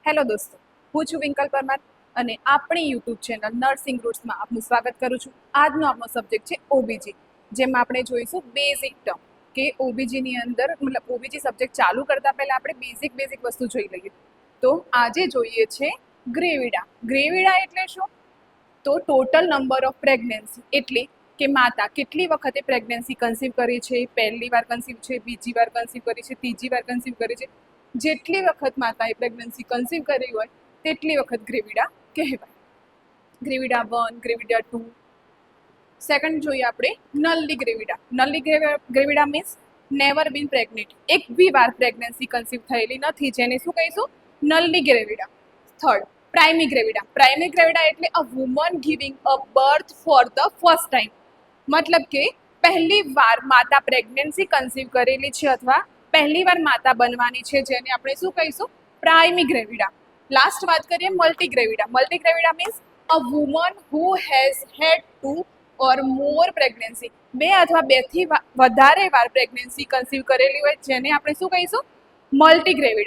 Hello દોસ્તો, હું છું વિંકલ પરમાર અને આપણી યુટ્યુબ ચેનલ નર્સિંગ રૂટ્સમાં આપનું સ્વાગત કરું છું. આજનો આપણો સબ્જેક્ટ છે ઓબીજી, જેમાં આપણે જોઈશું બેઝિક ટર્મ કે ઓબીજીની અંદર મતલબ ઓબીજી સબ્જેક્ટ ચાલુ કરતા પહેલા આપણે બેઝિક વસ્તુ જોઈ લઈએ. તો આજે જોઈએ છે ગ્રેવિડા. ગ્રેવિડા એટલે શું? તો ટોટલ નંબર ઓફ પ્રેગ્નન્સી, એટલે કે માતા કેટલી વખતે પ્રેગ્નન્સી કન્સીવ કરી છે, પહેલી વાર કન્સીવ છે, બીજી વાર કન્સીવ કરી છે, ત્રીજી વાર કન્સીવ કરી છે. જેટલી વખત માતાએ પ્રેગ્નન્સી કન્સીવ કરી હોય તેટલી વખત ગ્રેવિડા કહેવાય. ગ્રેવિડા 1, ગ્રેવિડા 2. સેકન્ડ જોઈએ આપણે નલ્લી ગ્રેવિડા. નલ્લી ગ્રેવિડા મીન્સ નેવર બીન પ્રેગ્નેન્ટ, એક બી વાર પ્રેગ્નન્સી કન્સીવ થયેલી નથી, જેને શું કહીશું? નલ્લી ગ્રેવિડા. થર્ડ પ્રાઇમી ગ્રેવિડા. પ્રાઇમી ગ્રેવિડા એટલે a woman giving a birth for the first time, મતલબ કે પહેલી વાર માતા પ્રેગ્નન્સી કન્સીવ કરેલી છે અથવા પહેલી વાર માતા બનવાની છે, જેને આપણે શું કહીશું? પ્રાઇમી ગ્રેવિડા. લાસ્ટ વાત કરીએ multi gravida. Multi gravida means a woman who has had 2 or more pregnancy, 2 અથવા 2 થી વધારે વાર પ્રેગ્નન્સી કન્સીવ કરેલી હોય, જેને આપણે શું કહીશું? મલ્ટી ગ્રેવિડા.